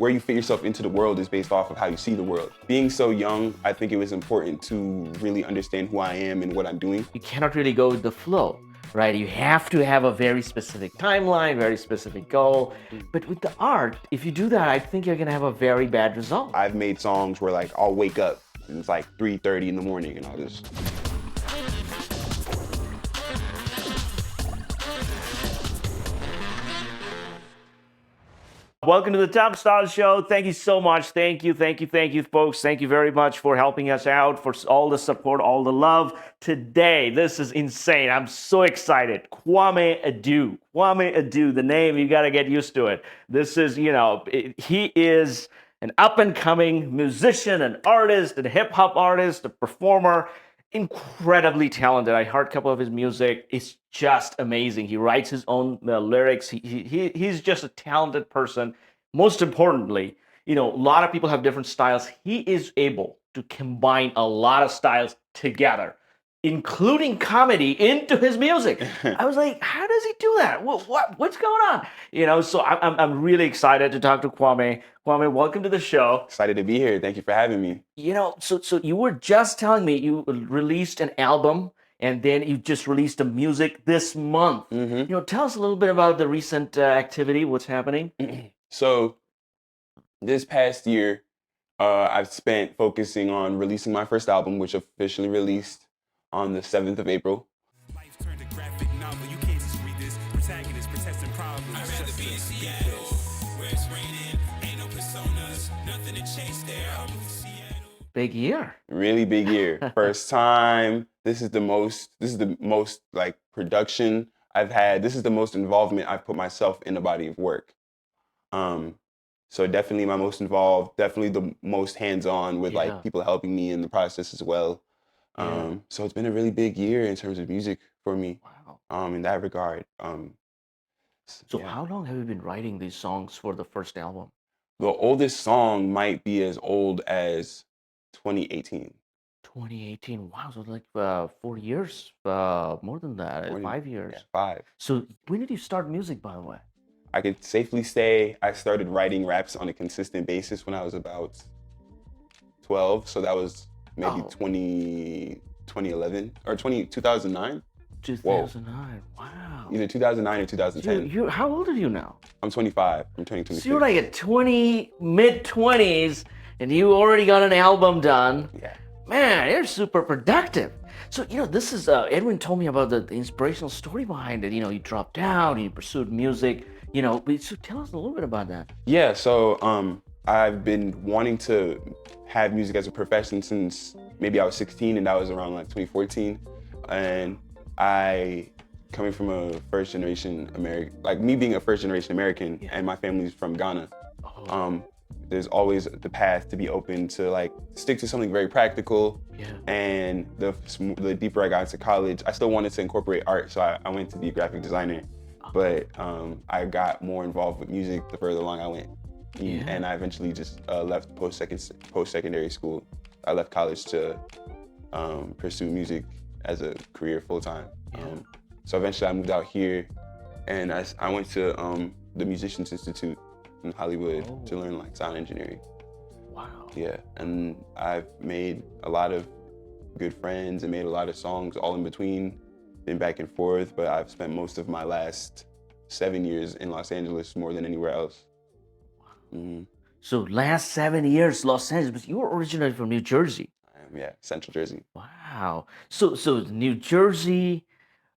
where you fit yourself into the world is based off of how you see the world. Being so young, I think it was important to really understand who I am and what I'm doing. You cannot really go with the flow, right? You have to have a very specific timeline, very specific goal. But with the art, if you do that, I think you're gonna have a very bad result. I've made songs where like I'll wake up and it's like 3:30 in the morning and I'll just Welcome to the Top Stars Show. Thank you so much. Thank you, folks. Thank you very much for helping us out, for all the support, all the love. Today, this is insane. I'm so excited. Kwame Adu. Kwame Adu, the name, you got to get used to it. This is, he is an up-and-coming musician, an artist, a hip-hop artist, a performer. Incredibly talented. I heard a couple of his music. It's just amazing. He writes his own lyrics. He's just a talented person. Most importantly, a lot of people have different styles. He is able to combine a lot of styles together, including comedy, into his music. I was like, how does he do that? What's going on? So I'm really excited to talk to Kwame. Kwame, welcome to the show. excited to be here. Thank you for having me. So you were just telling me you released an album and then you just released a music this month. Tell us a little bit about the recent activity, what's happening. So this past year, I've spent focusing on releasing my first album, which officially released on the 7th of April. Life turned a graphic novel. You can't just read this. Protagonist protesting problems. I'd rather be in Seattle, where it's raining, ain't no personas, nothing to chase there. I'll move to Seattle. Big year. Really big year. First time. This is the most like production I've had. This is the most involvement I've put myself in a body of work. So definitely my most involved, definitely the most hands-on with like people helping me in the process as well. So it's been a really big year in terms of music for me. Wow. In that regard. So how long have you been writing these songs for the first album? The oldest song might be as old as 2018. 2018. Wow, so like 4 years, more than that, 5 years. Yeah, 5. So when did you start music, by the way? I could safely say I started writing raps on a consistent basis when I was about 12. So that was maybe 2011 or 2009. 2009. Wow. Either 2009 or 2010. How old are you now? I'm 25. I'm turning 26. So you're like at mid-20s, and you already got an album done. Yeah. Man, you're super productive. So, this is, Edwin told me about the inspirational story behind it. You dropped out, you pursued music, so tell us a little bit about that. Yeah, so I've been wanting to have music as a profession since maybe I was 16, and that was around like 2014. And coming from a first generation American, like me being a first generation American, and my family's from Ghana, there's always the path to be open to like stick to something very practical. And the deeper I got into college, I still wanted to incorporate art, so I went to be a graphic designer. But I got more involved with music the further along I went. And I eventually just left post-secondary school. I left college to pursue music as a career full-time. So eventually I moved out here, and I went to the Musicians Institute in Hollywood to learn like sound engineering. Wow. Yeah, and I've made a lot of good friends and made a lot of songs all in between, been back and forth, but I've spent most of my last 7 years in Los Angeles more than anywhere else. So last 7 years, Los Angeles, but you were originally from New Jersey. Yeah, Central Jersey. Wow. So New Jersey,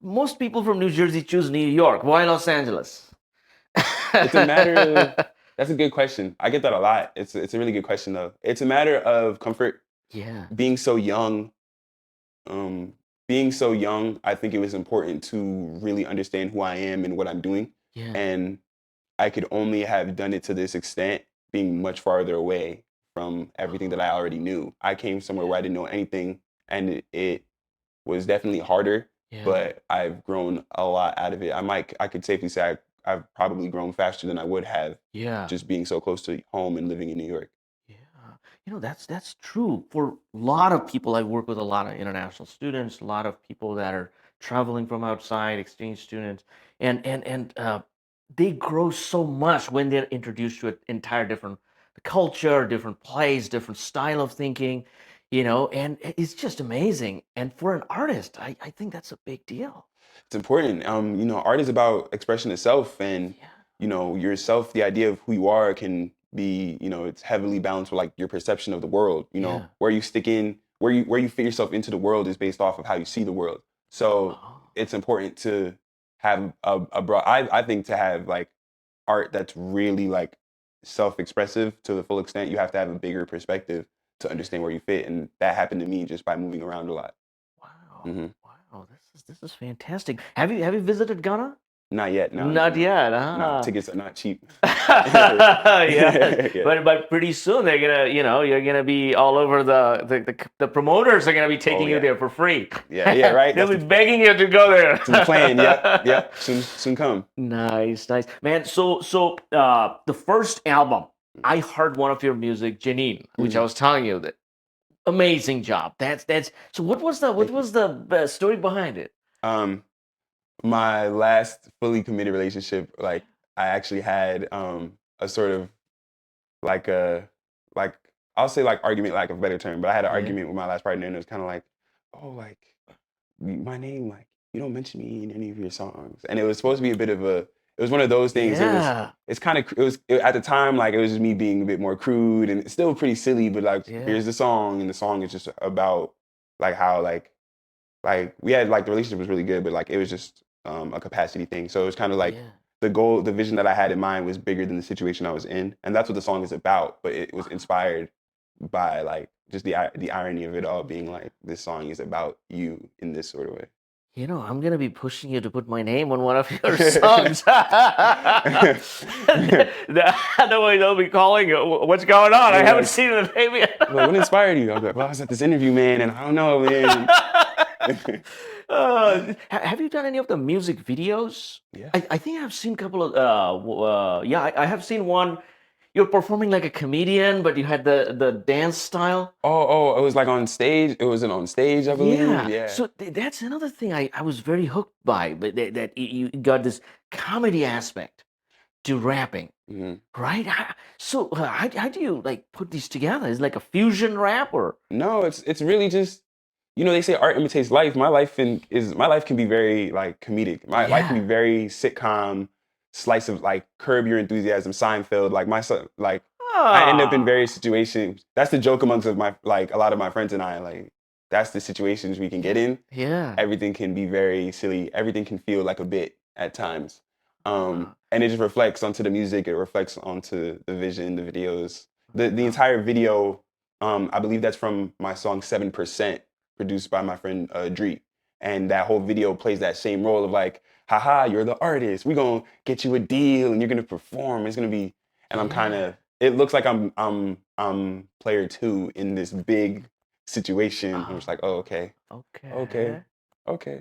most people from New Jersey choose New York. Why Los Angeles? It's a matter of, that's a good question. I get that a lot. It's a really good question though. It's a matter of comfort. Yeah. Being so young, I think it was important to really understand who I am and what I'm doing. Yeah. And I could only have done it to this extent being much farther away from everything that I already knew. I came somewhere where I didn't know anything, and it was definitely harder, but I've grown a lot out of it. I could safely say I've probably grown faster than I would have just being so close to home and living in New York. That's true for a lot of people. I work with a lot of international students, a lot of people that are traveling from outside, exchange students, and they grow so much when they're introduced to an entire different culture, different place, different style of thinking, and it's just amazing. And for an artist, I think that's a big deal. It's important. Art is about expression itself, and yourself. The idea of who you are can be, it's heavily balanced with like your perception of the world. Yeah. Where you stick in, where you fit yourself into the world is based off of how you see the world. So Oh, it's important to have a broad. I think to have like art that's really like self-expressive to the full extent, you have to have a bigger perspective to understand where you fit, and that happened to me just by moving around a lot. wow. Hmm. Wow. This is fantastic. Have you visited Ghana? Not yet, no, Not no, yet. no. Tickets are not cheap. Yeah, Yeah. but pretty soon they're gonna, you're gonna be all over the promoters are gonna be taking you yeah. there for free. Yeah, right. They'll That's be begging you to go there. the plan. Yep. Soon come. Nice, man. So the first album, I heard one of your music, Jeanine, which I was telling you that amazing job. That's so. What was the story behind it? Um, my last fully committed relationship, like I actually had a sort of like a like I'll say like argument, like a better term, but I had an Yeah. argument with my last partner, and it was kind of like, oh, like my name, like you don't mention me in any of your songs, and it was supposed to be a bit of a. It was one of those things. Yeah. It's kind of. At the time, like it was just me being a bit more crude, and it's still pretty silly. But like, Yeah. here's the song, and the song is just about like how like we had like the relationship was really good, but like it was just a capacity thing. So it was kind of like Yeah. the goal, the vision that I had in mind was bigger than the situation I was in, and that's what the song is about. But it was inspired by like just the irony of it all being like this song is about you in this sort of way. I'm gonna be pushing you to put my name on one of your songs. That way they'll be calling you. What's going on? I Yeah. haven't seen the name yet. Well, what inspired you? I was like, well, I was at this interview, man, and I don't know, man. Have you done any of the music videos? Yeah. I think I've seen a couple of. I have seen one. You're performing like a comedian, but you had the dance style. Oh, it was like on stage. It wasn't on stage, I believe. Yeah. So that's another thing I was very hooked by, but that you got this comedy aspect to rapping, Mhm. right? So how do you like put these together? Is it like a fusion rap or? No, it's really just they say art imitates life. My life can be very like comedic. My life can be very sitcom, slice of like Curb Your Enthusiasm, Seinfeld. Like I end up in various situations. That's the joke amongst of my like a lot of my friends and I like. That's the situations we can get in. Yeah. Everything can be very silly. Everything can feel like a bit at times. And it just reflects onto the music. It reflects onto the vision, the videos. The entire video, I believe that's from my song 7%, produced by my friend Dree. And that whole video plays that same role of like, haha, you're the artist. We're gonna get you a deal and you're gonna perform. It's gonna be, and I'm kind of, it looks like I'm player two in this big situation. I'm just like, oh, okay.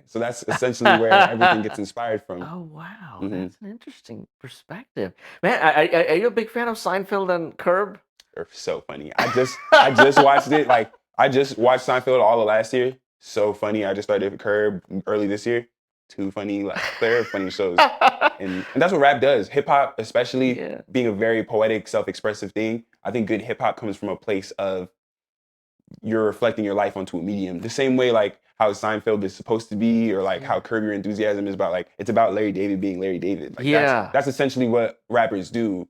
So that's essentially where everything gets inspired from. Oh wow, Mhm. that's an interesting perspective, man. Are you a big fan of Seinfeld and Curb? They're so funny. I just watched it. Like I just watched Seinfeld all of last year. So funny. I just started Curb early this year. Too funny. Like they're funny shows. And that's what rap does. Hip hop, especially Yeah. being a very poetic, self-expressive thing. I think good hip hop comes from a place of you're reflecting your life onto a medium. The same way like how Seinfeld is supposed to be, or like how Curb Your Enthusiasm is about like it's about Larry David being Larry David. Like that's essentially what rappers do.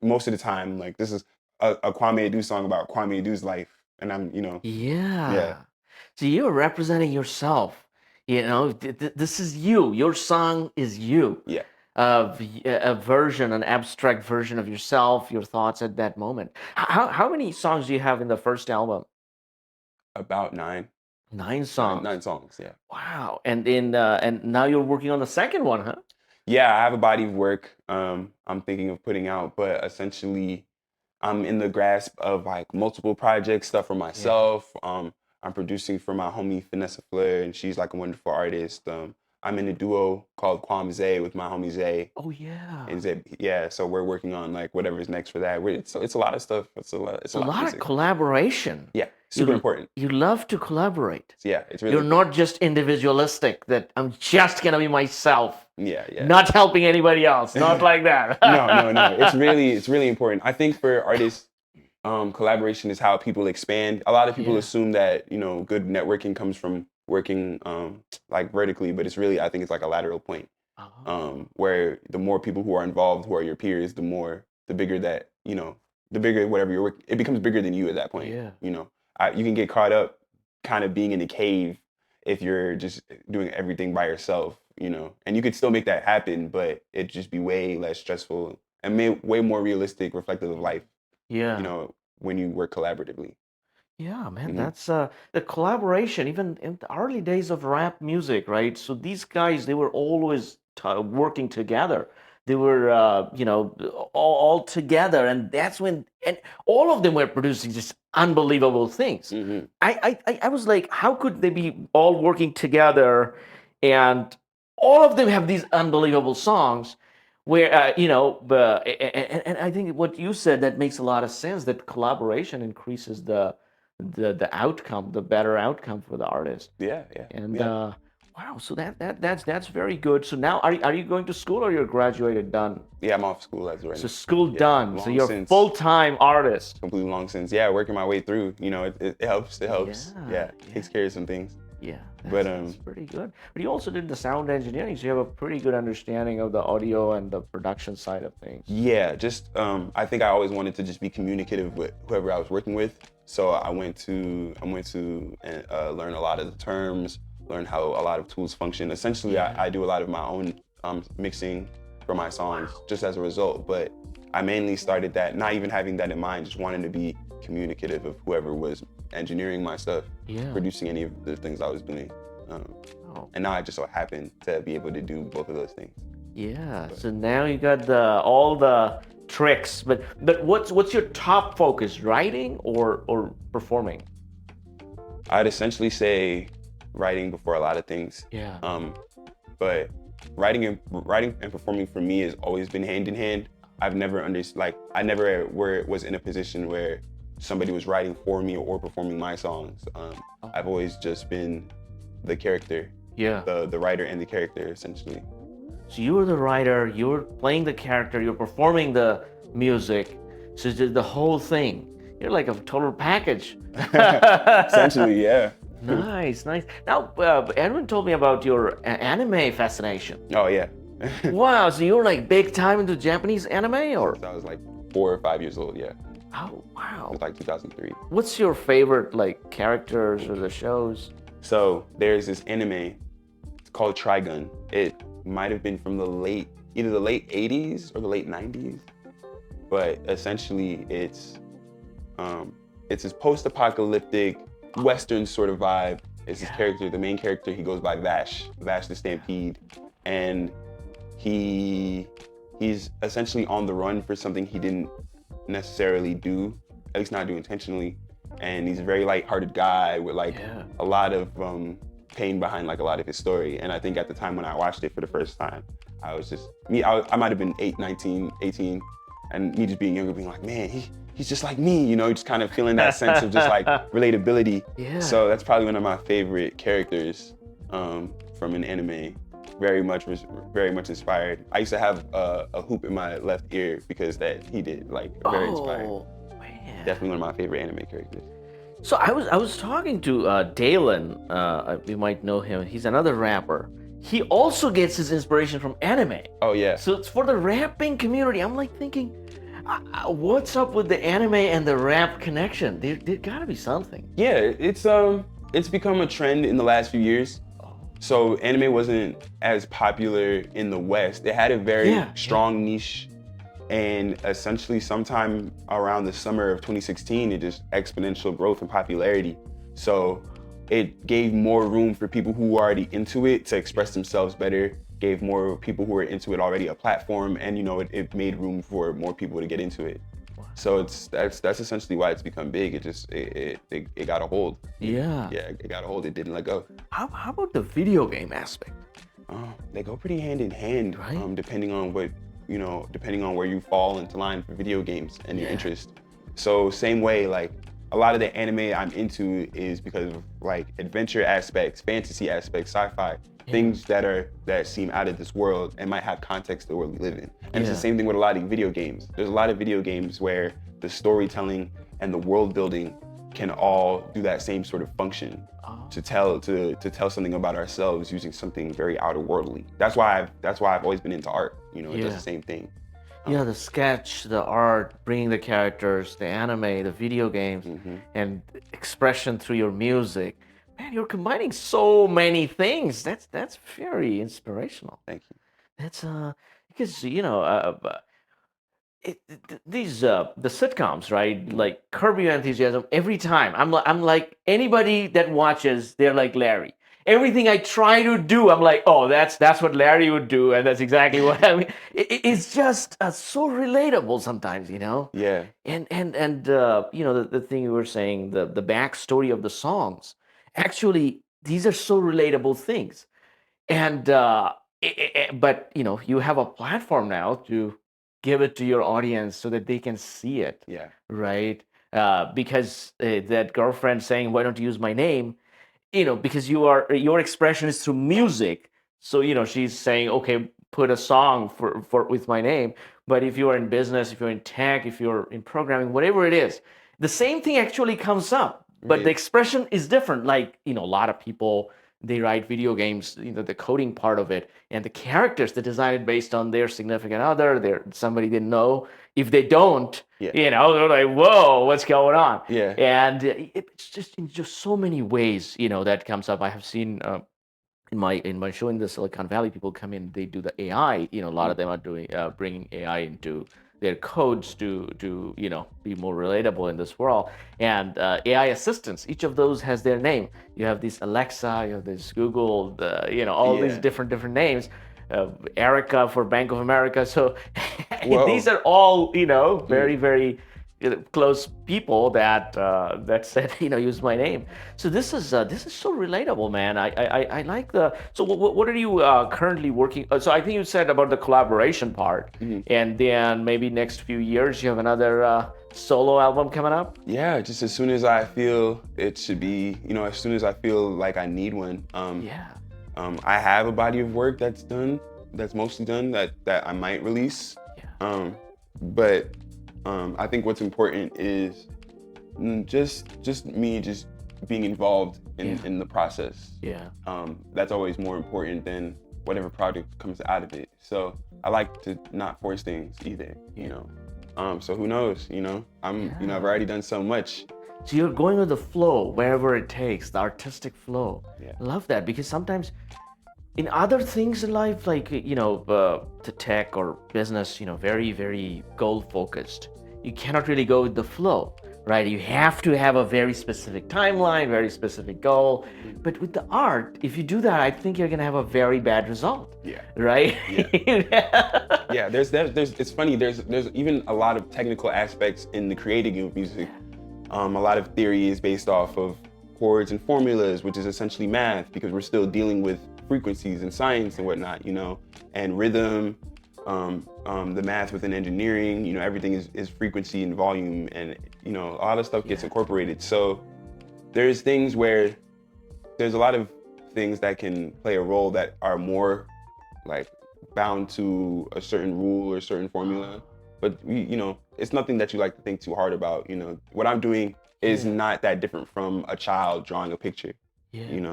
Most of the time, like this is a Kwame Adu song about Kwame Adu's life, and I'm Yeah. So you're representing yourself. This is you. Your song is you. Yeah. A version, an abstract version of yourself, your thoughts at that moment. How many songs do you have in the first album? About 9. 9 songs. 9 songs, yeah. Wow. And and now you're working on the second one, huh? Yeah, I have a body of work I'm thinking of putting out, but essentially I'm in the grasp of like multiple projects, stuff for myself. I'm producing for my homie Vanessa Fleur, and she's like a wonderful artist. I'm in a duo called Kwame Adu with my homie Zay. Oh yeah. And Zay, yeah, so we're working on like whatever's next for that. It's a lot of stuff. It's a lot A lot of music. collaboration. Yeah, super important. You love to collaborate. Yeah, it's really You're not just individualistic that I'm just gonna be myself. Yeah. Not helping anybody else. Not like that. No. It's really important. I think for artists, collaboration is how people expand. A lot of people assume that, good networking comes from working like vertically, but it's really, I think it's like a lateral point. Where the more people who are involved, who are your peers, the bigger that, the bigger whatever you're working, it becomes bigger than you at that point. Yeah. You can get caught up kind of being in a cave if you're just doing everything by yourself, and you could still make that happen, but it'd just be way less stressful and way more realistic, reflective of life, Yeah. when you work collaboratively. Yeah, man, Mhm. that's the collaboration, even in the early days of rap music, right? So these guys, they were always working together. They were, all together, and that's when, and all of them were producing just unbelievable things. Mhm. I was like, how could they be all working together, and all of them have these unbelievable songs? Where and I think what you said that makes a lot of sense. That collaboration increases the outcome, the better outcome for the artist. Yeah. And Yeah. wow, so that's very good. So now are you going to school or you're graduated, done? Yeah, I'm off school as of right So now. school Yeah, done. So long you're a since. full-time artist. Completely long since. Yeah, working my way through. It helps. It helps. Yeah, Takes care of some things. Yeah, But that's pretty good. But you also did the sound engineering, so you have a pretty good understanding of the audio and the production side of things. yeah, just I think I always wanted to just be communicative with whoever I was working with. So I went to learn a lot of the terms, learn how a lot of tools function. Essentially, I do a lot of my own mixing for my songs just as a result. But I mainly started that not even having that in mind, just wanting to be communicative of whoever was engineering my stuff, producing any of the things I was doing. And now I just so happen to be able to do both of those things. Yeah. So now you got all the tricks, but what's your top focus? Writing or performing? I'd essentially say writing before a lot of things. Yeah. But writing and performing for me has always been hand in hand. I never was in a position where somebody was writing for me or performing my songs. I've always just been the character. Yeah. The writer and the character, essentially. So you were the writer, you were playing the character, you're performing the music, so you did the whole thing. You're like a total package. Essentially, yeah. Nice. Now, Edwin told me about your anime fascination. Oh, yeah. Wow, so you were like big time into Japanese anime, or? I was like 4 or 5 years old, yeah. Oh, wow. It was like 2003. What's your favorite like characters or the shows? So there's this anime, it's called Trigun. It might have been from either the late 80s or the late 90s. But essentially it's this post-apocalyptic Western sort of vibe. It's this character, the main character, he goes by Vash the Stampede. And he's essentially on the run for something he didn't necessarily do, at least not do intentionally. And he's a very lighthearted guy with a lot of pain behind like a lot of his story. And I think at the time when I watched it for the first time, I was just I might have been 19, 18, and me just being younger, being like, man, he's just like me, just kind of feeling that sense of just like relatability. Yeah. So that's probably one of my favorite characters from an anime. Very much inspired. I used to have a hoop in my left ear because that he did, very inspired. Man. Definitely one of my favorite anime characters. So I was talking to Dalen. You might know him. He's another rapper. He also gets his inspiration from anime. Oh yeah. So it's for the rapping community. I'm like thinking, what's up with the anime and the rap connection? There gotta be something. Yeah, it's become a trend in the last few years. So anime wasn't as popular in the West. It had a very strong niche, and essentially sometime around the summer of 2016, it just exponential growth in popularity. So it gave more room for people who were already into it to express themselves better, gave more people who were into it already a platform, and it made room for more people to get into it. So that's essentially why it's become big. It got a hold. Yeah. Yeah, it got a hold. It didn't let go. How about the video game aspect? They go pretty hand in hand, right? Depending on where you fall into line for video games and your interest. So same way, like a lot of the anime I'm into is because of like adventure aspects, fantasy aspects, sci-fi. things that seem out of this world and might have context to the world we live in. And it's the same thing with a lot of video games. There's a lot of video games where the storytelling and the world building can all do that same sort of function to tell something about ourselves using something very outer worldly. That's why I've always been into art. You know, it does the same thing. The sketch, the art, bringing the characters, the anime, the video games, and expression through your music. Man, you're combining so many things. That's very inspirational. Thank you. That's because these the sitcoms, right? Like Curb Your Enthusiasm. Every time I'm like anybody that watches, they're like Larry. Everything I try to do, I'm like, oh, that's what Larry would do, and that's exactly what I mean. It's just so relatable sometimes, you know. Yeah. And the thing you were saying, the backstory of the songs. Actually, these are so relatable things, and but you have a platform now to give it to your audience so that they can see it. Yeah. Right. Because that girlfriend saying, "Why don't you use my name?" Because your expression is through music. So she's saying, "Okay, put a song for with my name." But if you are in business, if you're in tech, if you're in programming, whatever it is, the same thing actually comes up. But the expression is different. Like, a lot of people, they write video games, the coding part of it, and the characters, they design it based on their significant other, somebody they know. If they don't, they're like, whoa, what's going on? Yeah. And it's just in just so many ways, that comes up. I have seen in my show in the Silicon Valley, people come in, they do the AI. A lot of them are doing bringing AI into their codes to be more relatable in this world. And AI assistants, each of those has their name. You have this Alexa, you have this Google, all these different names. Erica for Bank of America. So these are all very very close people that said use my name. So this is so relatable, man. I like the. So what are you currently working? So I think you said about the collaboration part, and then maybe next few years you have another solo album coming up. Yeah, just as soon as I feel it should be, as soon as I feel like I need one. I have a body of work that's mostly done that I might release. But I think what's important is just me just being involved in the process. That's always more important than whatever project comes out of it. So I like to not force things either, So who knows, I've already done so much. So you're going with the flow wherever it takes, the artistic flow. Love that, because sometimes in other things in life, like, the tech or business, very, very goal focused. You cannot really go with the flow, right? You have to have a very specific timeline, very specific goal. But with the art, if you do that, I think you're going to have a very bad result. Right? There's it's funny, there's even a lot of technical aspects in the creating of music. A lot of theory is based off of chords and formulas, which is essentially math, because we're still dealing with frequencies and science and whatnot, and rhythm, the math within engineering, everything is frequency and volume, and a lot of stuff gets incorporated. So there's things where there's a lot of things that can play a role that are more like bound to a certain rule or a certain formula, but it's nothing that you like to think too hard about. What I'm doing is not that different from a child drawing a picture.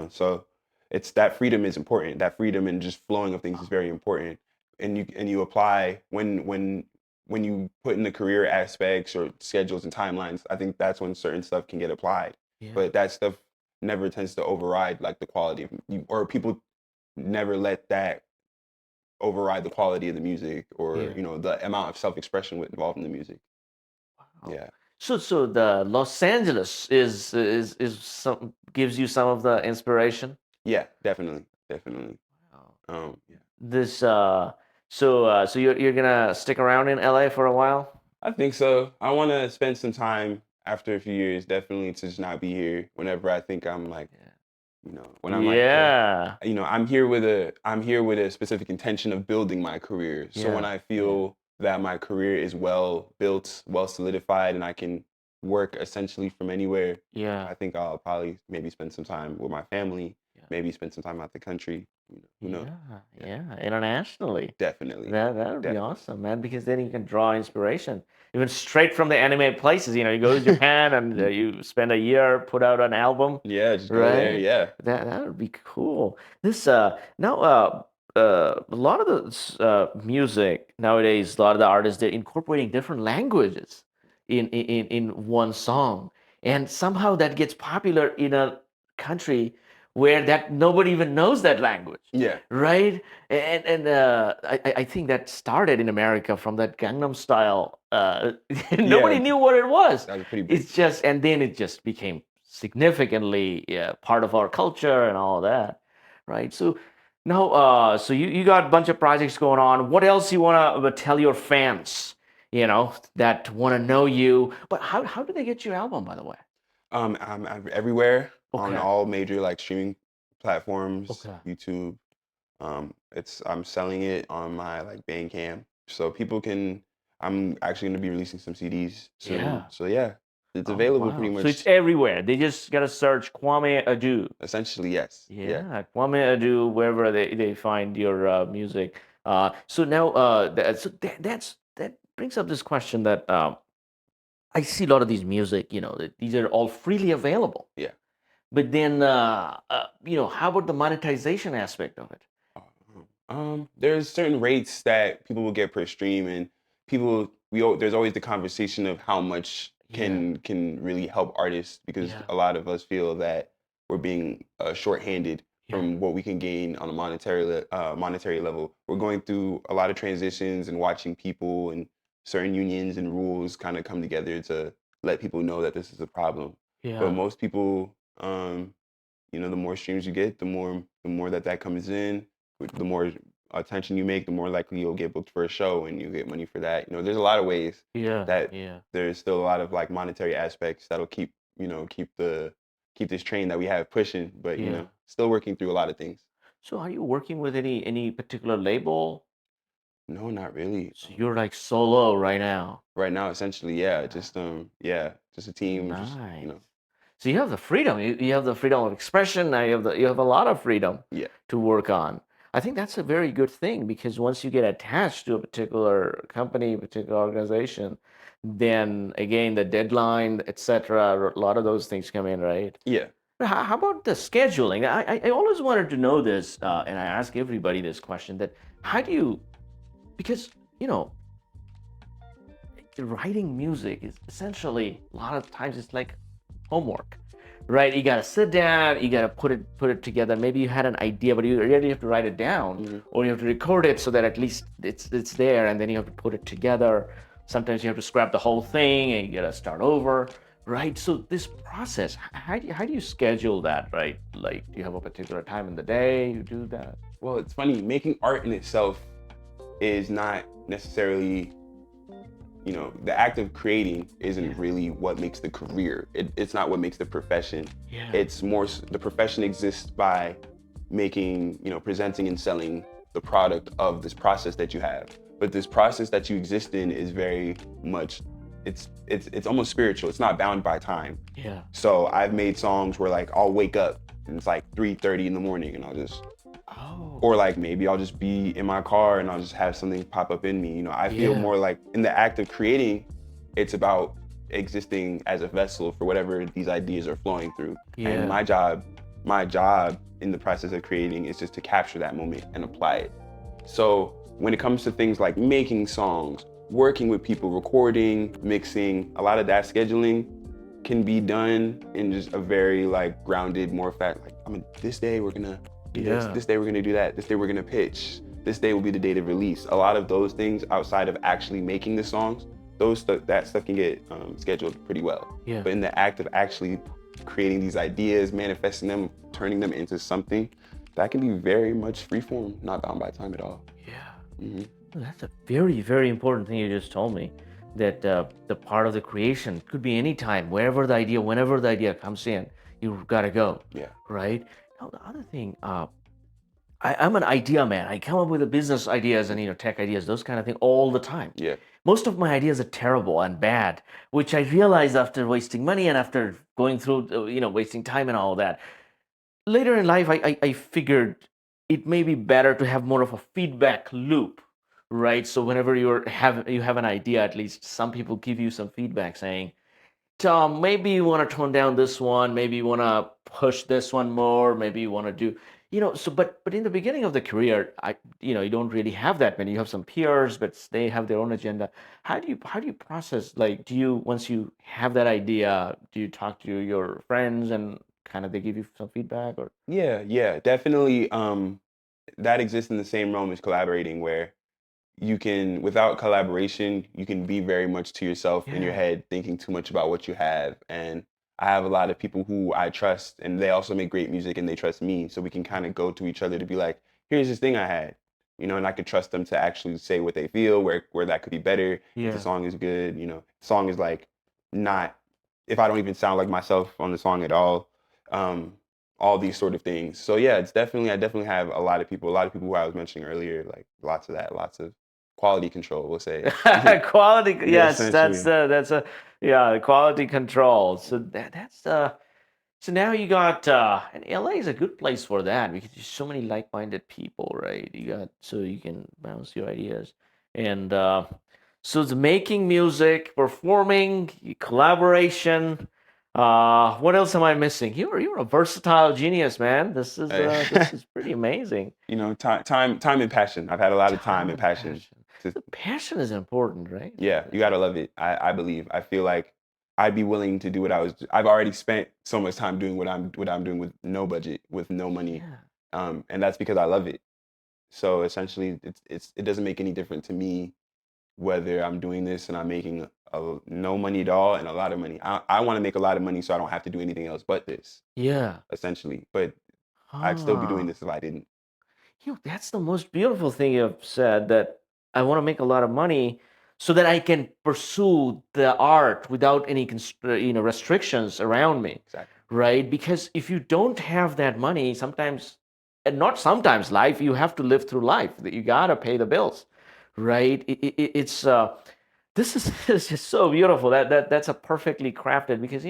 So it's that freedom is important. That freedom and just flowing of things is very important. And you apply when you put in the career aspects or schedules and timelines. I think that's when certain stuff can get applied. But that stuff never tends to override like the quality of or people never let that override the quality of the music or the amount of self-expression involved in the music. So the Los Angeles is some gives you some of the inspiration. Yeah, definitely. This so you're gonna stick around in LA for a while? I think so. I want to spend some time after a few years, definitely, to just not be here whenever I think I'm like, when I'm I'm here with a specific intention of building my career. So when I feel that my career is well built, well solidified, and I can work essentially from anywhere, I think I'll probably maybe spend some time with my family. maybe spend some time out the country. Who knows? Internationally. Definitely. That would be Definitely. awesome, man, because then you can draw inspiration even straight from the anime places. You go to Japan and you spend a year, put out an album, Yeah, just go there. right? Yeah. That would be cool. This now a lot of the music nowadays, a lot of the artists, they're incorporating different languages in one song, and somehow that gets popular in a country where that nobody even knows that language, Yeah. right? And I think that started in America from that Gangnam Style. Nobody knew what it was. That was pretty big. It's just, and then it just became significantly part of our culture and all that, right? So now, so you got a bunch of projects going on. What else you want to tell your fans, that want to know you? But how do they get your album, by the way? I'm everywhere on Okay. all major like streaming platforms, Okay. YouTube. I'm selling it on my like Bandcamp, so people can. I'm actually going to be releasing some CDs soon. Yeah. So yeah, it's Oh, available wow. pretty So much. it's everywhere. They just gotta search Kwame Adu. Essentially, yes. Yeah, Kwame Adu, wherever they find your music. So now, that brings up this question that I see a lot of these music. That these are all freely available. Yeah. But then, how about the monetization aspect of it? There's certain rates that people will get per stream, and there's always the conversation of how much can really help artists, because Yeah. a lot of us feel that we're being shorthanded from what we can gain on a monetary level. We're going through a lot of transitions and watching people and certain unions and rules kind of come together to let people know that this is a problem. Yeah. But most people, the more streams you get, the more that comes in, the more attention you make, the more likely you'll get booked for a show and you get money for that. There's a lot of ways that there's still a lot of like monetary aspects that'll keep this train that we have pushing, but still working through a lot of things. So are you working with any particular label? No, not really. So you're like solo right now. Right now, essentially, yeah, just just a team. Just, Nice. So you have the freedom. You have the freedom of expression. Now you have a lot of freedom to work on. I think that's a very good thing, because once you get attached to a particular company, particular organization, then again the deadline, etc. A lot of those things come in, right? Yeah. How about the scheduling? I always wanted to know this, and I ask everybody this question: that how do you, because writing music is essentially a lot of times it's like homework, right? You gotta sit down, you gotta put it together. Maybe you had an idea, but you really have to write it down, or you have to record it so that at least it's there, and then you have to put it together. Sometimes you have to scrap the whole thing and you gotta start over, right? So this process, how do you schedule that, right? Like, do you have a particular time in the day you do that? Well, it's funny, making art in itself is not necessarily, the act of creating isn't really what makes the career. It's not what makes the profession. Yeah. It's more, the profession exists by making, presenting and selling the product of this process that you have. But this process that you exist in is very much, it's almost spiritual. It's not bound by time. Yeah. So I've made songs where like I'll wake up and it's like 3:30 in the morning and I'll just, or like maybe I'll just be in my car and I'll just have something pop up in me. I feel more like in the act of creating, it's about existing as a vessel for whatever these ideas are flowing through. And my job in the process of creating is just to capture that moment and apply it. So when it comes to things like making songs, working with people, recording, mixing, a lot of that scheduling can be done in just a very like grounded, more fact, like, this day we're gonna do this day we're gonna do that, this day we're gonna pitch, this day will be the date of release. A lot of those things outside of actually making the songs, that stuff can get scheduled pretty well. But in the act of actually creating these ideas, manifesting them, turning them into something, that can be very much freeform, not bound by time at all. Well, that's a very, very important thing you just told me, that the part of the creation could be any time, whenever the idea comes in, you've got to go. Right? Now, the other thing, I'm an idea man. I come up with the business ideas and tech ideas, those kind of things all the time. Most of my ideas are terrible and bad, which I realized after wasting money and after going through, wasting time and all that. later in life, I figured it may be better to have more of a feedback loop, right? So whenever you have an idea, at least some people give you some feedback saying, Tom, maybe you want to tone down this one, maybe you want to push this one more, maybe you want to do, so but in the beginning of the career, you don't really have that many. You have some peers, but they have their own agenda. How do you process, like, do you, once you have that idea, do you talk to your friends and kind of they give you some feedback, or Yeah, definitely. That exists in the same realm as collaborating, where you can, without collaboration, you can be very much to yourself in your yeah. head, thinking too much about what you have. And I have a lot of people who I trust, and they also make great music, and they trust me. So we can kind of go to each other to be like, here's this thing I had, and I could trust them to actually say what they feel, where that could be better. If the Yeah. song is good, song is like not, if I don't even sound like myself on the song at all. Um, all these sort of things. So yeah, I definitely have a lot of people who I was mentioning earlier, like lots of that, lots of quality control, we'll say. Quality, Yeah, yes, essentially. that's a, yeah, quality control. So that's so now you got, and LA is a good place for that because there's so many like-minded people, right? You got, so you can bounce your ideas. And so the making music, performing, collaboration. What else am I missing? You're a versatile genius, man. This is pretty amazing. Time and passion. I've had a lot of time Time and and passion. passion. To, The passion is important, right? yeah, you gotta love it. I believe. I feel like I'd be willing to do what I've already spent so much time doing what I'm doing with no budget, with no money. Yeah. And that's because I love it. So essentially, it doesn't make any difference to me whether I'm doing this and I'm making no money at all and a lot of money. I want to make a lot of money so I don't have to do anything else but this, Yeah. essentially. But I'd still be doing Ah. this if I didn't. That's the most beautiful thing you've said, that I want to make a lot of money so that I can pursue the art without any restrictions around me, Exactly. right? Because if you don't have that money, sometimes, and not sometimes, life, you have to live through life. That you gotta pay the bills, right? It's this is this is so beautiful. That's a perfectly crafted, because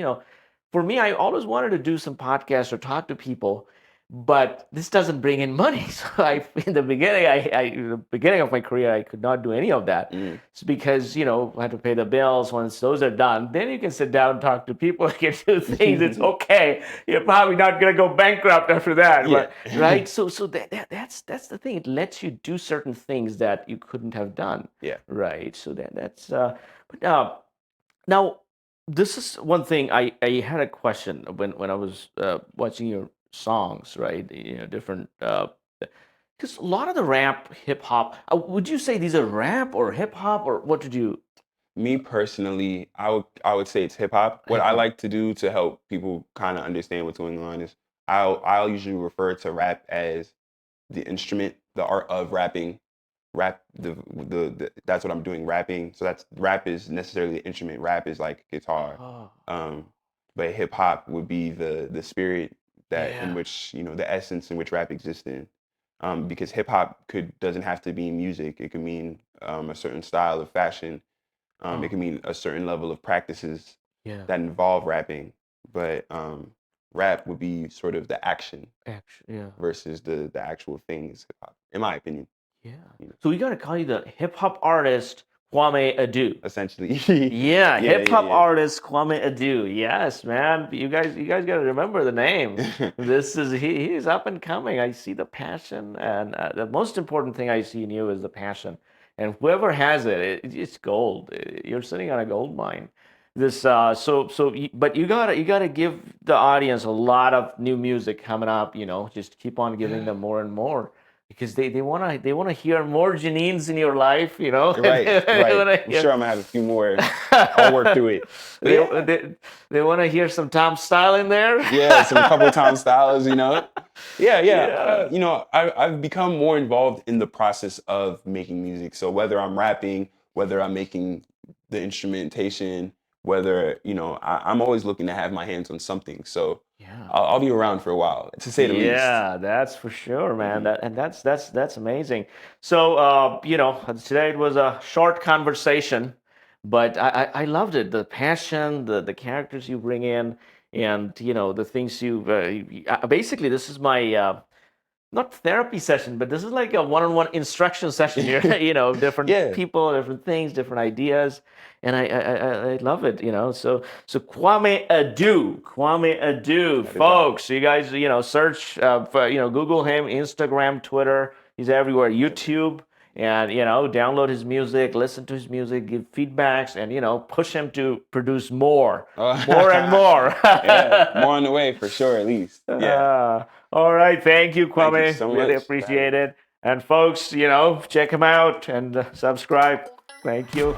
for me, I always wanted to do some podcasts or talk to people, but this doesn't bring in money. So in the beginning, in the beginning of my career, I could not do any of that. Mm. It's because I had to pay the bills. Once those are done, then you can sit down and talk to people and get do things. It's okay. You're probably not gonna go bankrupt after that, Yeah. but right. So that's the thing. It lets you do certain things that you couldn't have done. Yeah. Right. So that's but now, this is one thing I had a question when I was watching your songs, right? Different, because a lot of the rap, hip hop. Would you say these are rap or hip hop, or what did you Me personally, I would say it's hip hop. What hip I hop? like to do to help people kind of understand what's going on is I'll usually refer to rap as the instrument, the art of rapping. Rap that's what I'm doing, rapping. So that's rap is necessarily the instrument. Rap is like guitar. Oh, Um, but hip hop would be the spirit that in yeah. which the essence in which rap exists in. Because hip hop doesn't have to be music. It could mean a certain style of fashion. It Oh, can mean a certain level of practices yeah. that involve rapping. But rap would be sort of the action Actually, yeah. versus the actual things, hip hop, in my opinion. Yeah. You know, So we gotta call you the hip hop artist Kwame Adu. essentially. Yeah, hip hop Yeah. artist Kwame Adu. Yes, man. You guys got to remember the name. This is he's up and coming. I see the passion, and the most important thing I see in you is the passion. And whoever has it's gold. You're sitting on a gold mine. This but you gotta give the audience a lot of new music coming up. Just keep on giving them more and more, because they wanna hear more Janines in your life. Right, They right. wanna I'm hear. sure I'm gonna have a few more. I'll work through it. But they yeah, they want to hear some Tom Style in there. yeah, some couple time styles, Yeah. Yeah. I've become more involved in the process of making music. So whether I'm rapping, whether I'm making the instrumentation, whether I'm always looking to have my hands on something. So Yeah. I'll be around for a while, to say the least. Yeah, that's for sure, man. Mhm. That's amazing. So, today it was a short conversation, but I loved it. The passion, the characters you bring in, and the things basically this is my not therapy session, but this is like a one-on-one instruction session here. Different people, different things, different ideas, and I love it. So Kwame Adu, folks. You guys, search, Google him, Instagram, Twitter. He's everywhere. YouTube. And download his music, listen to his music, give feedbacks, and push him to produce more and more. Yeah, more on the way for sure, at least. Yeah. All right, thank you, Kwame. Thank you so really much. appreciate it. And folks, check him out and subscribe. Thank you.